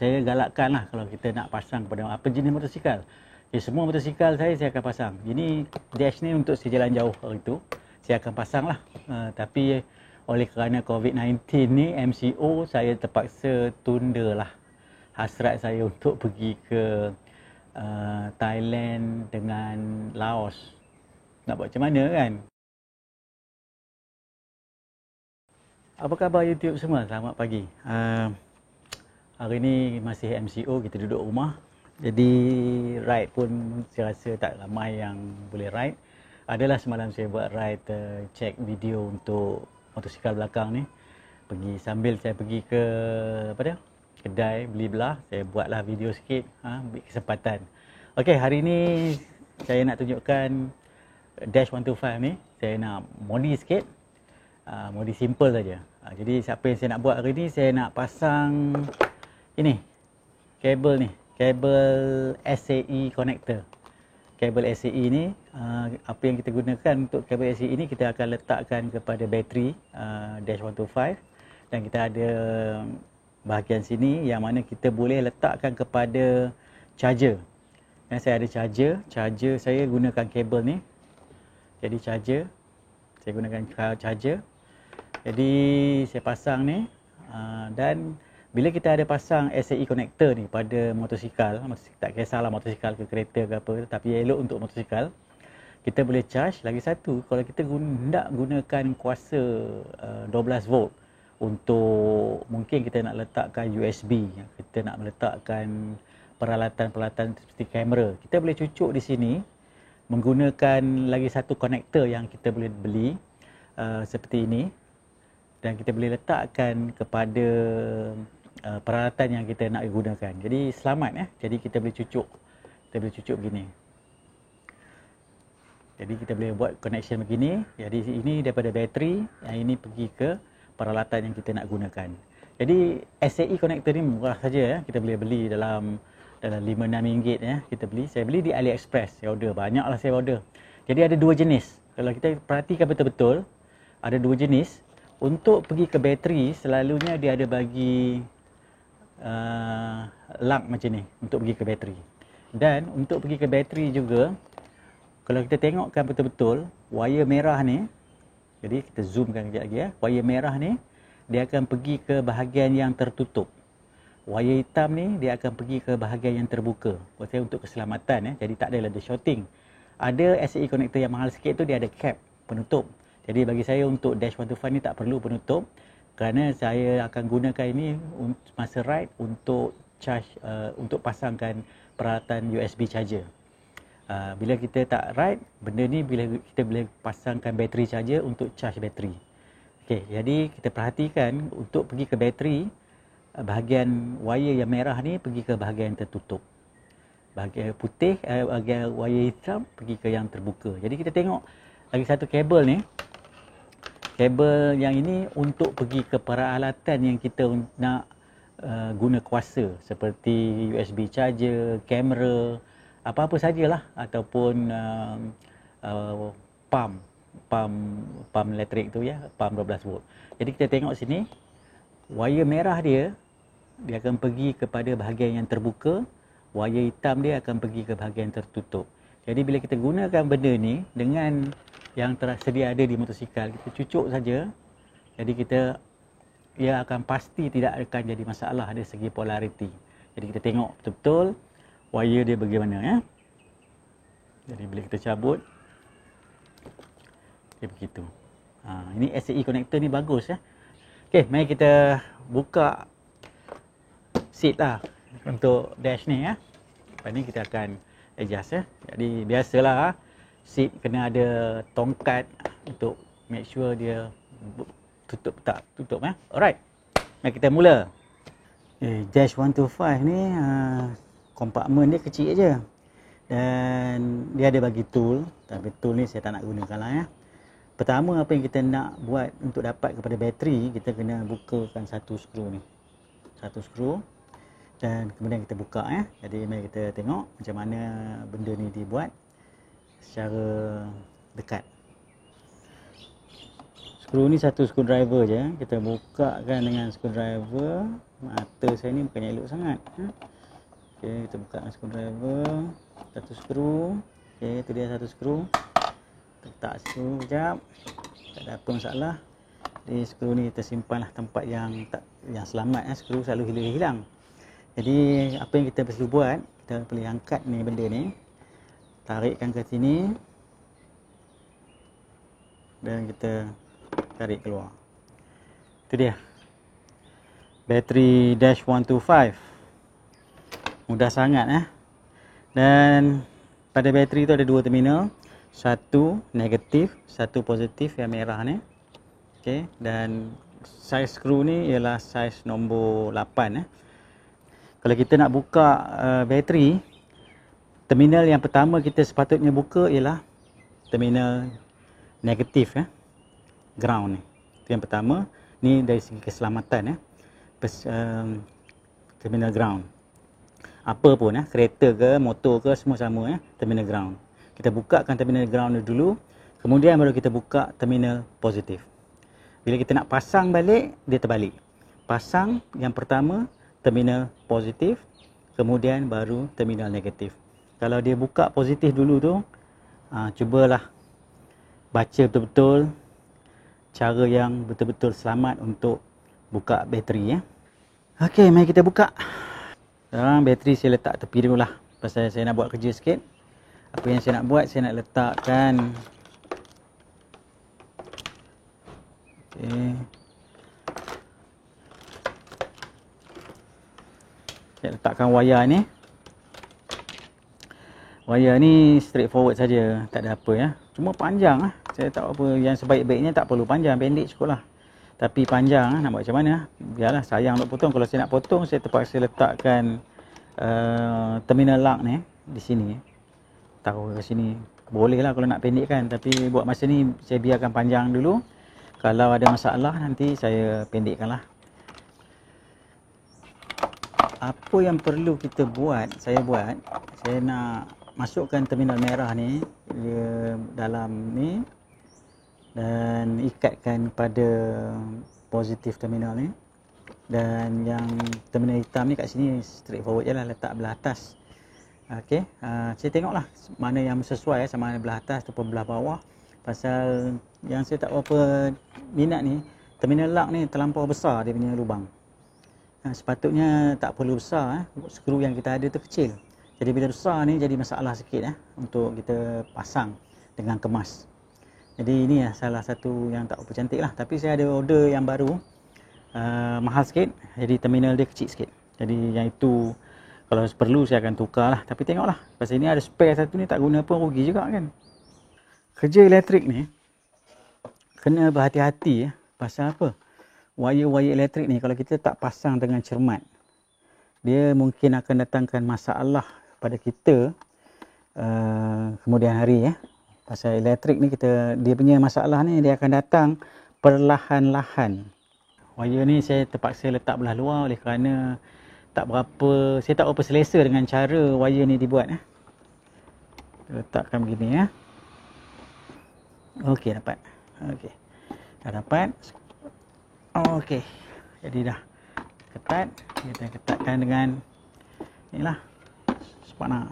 saya galakkan lah kalau kita nak pasang pada apa jenis motosikal. Semua motosikal saya akan pasang. Ini dash ni untuk saya jalan jauh hari tu, saya akan pasang lah. Tapi oleh kerana COVID-19 ni, MCO saya terpaksa tunda lah hasrat saya untuk pergi ke Thailand dengan Laos. Nak buat macam mana kan? Apa khabar YouTube semua? Selamat pagi. Hari ni masih MCO, kita duduk rumah. Jadi ride pun saya rasa tak ramai yang boleh ride. Adalah semalam saya buat ride check video untuk motosikal belakang ni. Sambil saya pergi ke kedai beli belah, saya buatlah video sikit, ambil kesempatan. Okey, hari ni saya nak tunjukkan Dash 125 ni. Saya nak modi sikit. Modi simple saja. Jadi siapa yang saya nak buat hari ni, saya nak pasang ini kabel ni, kabel SAE connector. Kabel SAE ni, apa yang kita gunakan untuk kabel SAE ni, kita akan letakkan kepada bateri Dash 125, dan kita ada bahagian sini yang mana kita boleh letakkan kepada charger. Dan saya ada charger saya gunakan kabel ni. Jadi saya gunakan charger. Jadi saya pasang ni, dan bila kita ada pasang SAE connector ni pada motosikal, tak kisahlah motosikal ke kereta ke apa, tapi elok untuk motosikal, kita boleh charge. Lagi satu, kalau kita nak gunakan kuasa 12 volt untuk mungkin kita nak letakkan USB, kita nak meletakkan peralatan-peralatan seperti kamera, kita boleh cucuk di sini menggunakan lagi satu konektor yang kita boleh beli seperti ini, dan kita boleh letakkan kepada peralatan yang kita nak gunakan. Jadi selamat Jadi kita boleh cucuk begini. Jadi kita boleh buat connection begini. Jadi ini daripada bateri, yang ini pergi ke peralatan yang kita nak gunakan. Jadi SAE connector ni murah saja kita boleh beli dalam RM5-6 kita beli. Saya beli di AliExpress. Saya order, banyaklah saya order. Jadi ada dua jenis. Kalau kita perhatikan betul-betul, ada dua jenis. Untuk pergi ke bateri, selalunya dia ada bagi lug macam ni untuk pergi ke bateri. Dan untuk pergi ke bateri juga, kalau kita tengokkan betul-betul, wire merah ni, jadi kita zoomkan sekejap lagi wire merah ni, dia akan pergi ke bahagian yang tertutup. Wire hitam ni, dia akan pergi ke bahagian yang terbuka. Maksudnya untuk keselamatan jadi tak adalah ada shorting. Ada SAE connector yang mahal sikit tu, dia ada cap, penutup. Jadi bagi saya untuk Dash 125 ni tak perlu penutup, kerana saya akan gunakan ini masa ride untuk charge, untuk pasangkan peralatan USB charger. Bila kita tak ride, benda ni kita boleh pasangkan bateri charger untuk charge bateri. Okey, jadi kita perhatikan untuk pergi ke bateri, bahagian wire yang merah ni pergi ke bahagian yang tertutup. Bahagian putih, bahagian wire hitam pergi ke yang terbuka. Jadi kita tengok lagi satu kabel ni. Kabel yang ini untuk pergi ke peralatan yang kita nak guna kuasa, seperti USB charger, kamera, apa-apa sajalah, ataupun pump elektrik tu pump 12 volt. Jadi kita tengok sini, wire merah dia akan pergi kepada bahagian yang terbuka, wire hitam dia akan pergi ke bahagian yang tertutup. Jadi bila kita gunakan benda ni dengan yang tersedia ada di motosikal, kita cucuk saja. Jadi ia akan pasti tidak akan jadi masalah dari segi polariti. Jadi kita tengok betul-betul wire dia bagaimana Jadi bila kita cabut, dia begitu. Ini SAE connector ni bagus Okey, mari kita buka seat lah untuk dash ni Lepas ni kita akan adjust Jadi biasalah seat kena ada tongkat untuk make sure dia tutup. Alright, mari kita mula. Dash 125 ni kompartmen dia kecil je, dan dia ada bagi tool, tapi tool ni saya tak nak gunakan lah Pertama, apa yang kita nak buat untuk dapat kepada bateri, kita kena bukakan satu skru ni, dan kemudian kita buka Jadi mari kita tengok macam mana benda ni dibuat secara dekat. Skru ni satu screwdriver je. Kita bukakan dengan screwdriver. Mata saya ni bukannya elok sangat. Okey, kita buka dengan screwdriver. Satu skru. Okey, itu dia satu skru. Letak skru sekejap. Tak ada apa masalah. Jadi skru ni kita simpanlah tempat yang selamat. Skru selalu hilang. Jadi apa yang kita perlu buat, kita boleh angkat ni benda ni. Tarikkan ke sini. Dan kita tarik keluar. Itu dia. Bateri Dash 125. Mudah sangat Dan pada bateri tu ada dua terminal. Satu negatif, satu positif yang merah ni. Okey, dan saiz skru ni ialah saiz nombor 8 Kalau kita nak buka bateri, terminal yang pertama kita sepatutnya buka ialah terminal negatif ground ni. Itu yang pertama. Ni dari segi keselamatan terminal ground. Apa pun kereta ke motor ke semua sama terminal ground. Kita bukakan terminal ground dulu, kemudian baru kita buka terminal positif. Bila kita nak pasang balik, dia terbalik. Pasang yang pertama terminal positif, kemudian baru terminal negatif. Kalau dia buka positif dulu tu, cubalah baca betul-betul cara yang betul-betul selamat untuk buka bateri Okey, mari kita buka. Sekarang bateri saya letak tepi dulu lah, pasal saya nak buat kerja sikit. Apa yang saya nak buat, saya nak letakkan saya letakkan wayar ni. Wayar ni straightforward saja, tak ada apa cuma panjang Saya tak apa, yang sebaik-baiknya tak perlu panjang, pendek cukup lah. Tapi panjang nak buat macam mana? Biarlah, sayang nak potong. Kalau saya nak potong, saya terpaksa letakkan terminal lock ni di sini. Taruh ke sini. Boleh lah kalau nak pendekkan, tapi buat masa ni saya biarkan panjang dulu. Kalau ada masalah nanti saya pendekkan lah. Apa yang perlu kita buat, saya nak masukkan terminal merah ni dalam ni dan ikatkan pada positif terminal ni, dan yang terminal hitam ni kat sini straightforward je lah, letak belah atas. Okey, saya tengoklah mana yang sesuai, sama ada belah atas ataupun belah bawah. Pasal yang saya tak berapa minat ni, terminal lock ni terlampau besar dia punya lubang. Sepatutnya tak perlu besar skru yang kita ada tu kecil. Jadi bila besar ni jadi masalah sikit untuk kita pasang dengan kemas. Jadi ini salah satu yang tak apa cantik lah. Tapi saya ada order yang baru, mahal sikit, jadi terminal dia kecil sikit. Jadi yang itu kalau perlu saya akan tukar lah. Tapi tengoklah, pasal ini ada spare satu ni, tak guna pun rugi juga kan. Kerja elektrik ni kena berhati-hati pasal apa? Wire-wire elektrik ni kalau kita tak pasang dengan cermat, dia mungkin akan datangkan masalah pada kita kemudian hari Pasal elektrik ni dia punya masalah ni dia akan datang perlahan-lahan. Wire ni saya terpaksa letak belah luar oleh kerana saya tak berapa selesa dengan cara wire ni dibuat letakkan begini Okey, dapat. Okey. Dah dapat. Okey. Jadi dah ketat. Kita ketatkan dengan inilah spana.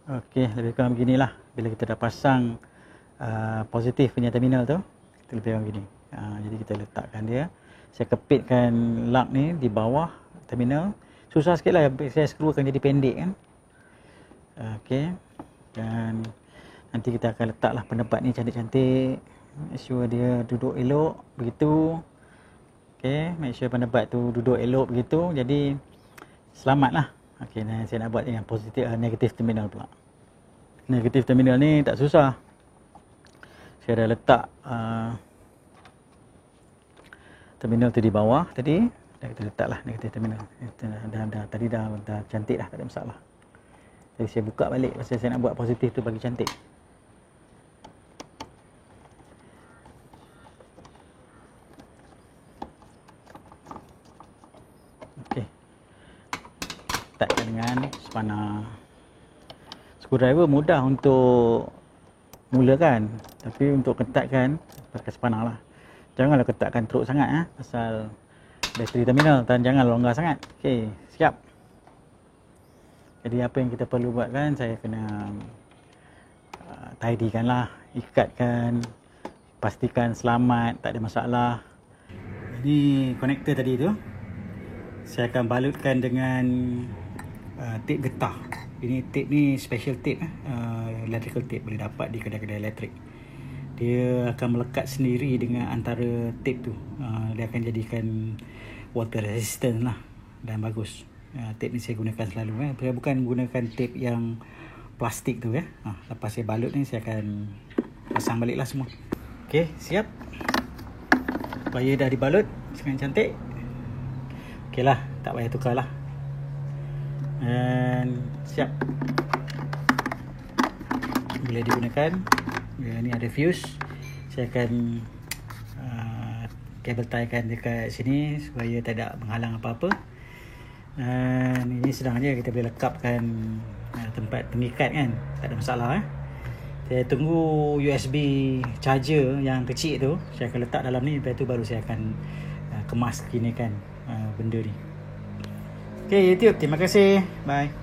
Okey, lebih kurang beginilah. Bila kita dah pasang positif punya terminal tu, kita lebih kurang begini. Jadi kita letakkan dia. Saya kepitkan lock ni di bawah terminal. Susah sikit lah, saya skru akan jadi pendek kan. Okey. Dan nanti kita akan letaklah penebat ni cantik-cantik. Make sure dia duduk elok begitu. Okey, make sure penebat tu duduk elok begitu. Jadi selamatlah. Okey, dan saya nak buat dengan positif negatif terminal pula. Negatif terminal ni tak susah. Saya dah letak terminal tu di bawah tadi. Dah kita letaklah negatif terminal. Tadi dah cantik dah, tak ada masalah. Jadi saya buka balik pasal saya nak buat positif tu bagi cantik. Okey. Letakkan dengan spana. Screwdriver mudah untuk mulakan, tapi untuk ketatkan pakai spana lah. Janganlah ketatkan teruk sangat pasal bateri terminal, dan jangan longgar sangat. Okey, siap. Jadi apa yang kita perlu buat kan, saya kena tidykan lah, ikatkan, pastikan selamat, tak ada masalah. Ini konektor tadi tu saya akan balutkan dengan tip getah. Ini tip ni special tape, electrical tape, boleh dapat di kedai-kedai elektrik. Dia akan melekat sendiri dengan antara tape tu. Dia akan jadikan water resistant lah, dan bagus. Tape ni saya gunakan selalu. Saya bukan gunakan tape yang plastik tu. Lepas saya balut ni, saya akan pasang balik lah semua. Okey, siap. Wire dah dibalut dengan cantik. Okey lah, tak payah tukar lah. Dan siap, boleh digunakan. Ni ada fuse. Saya akan kabel tiekan dekat sini supaya tak ada menghalang apa-apa. Dan ini senang je, kita boleh lekapkan tempat pengikat kan, tak ada masalah. Saya tunggu USB charger yang kecil tu, saya akan letak dalam ni, lepas tu baru saya akan kemas kinikan benda ni. Okay YouTube, terima kasih, bye.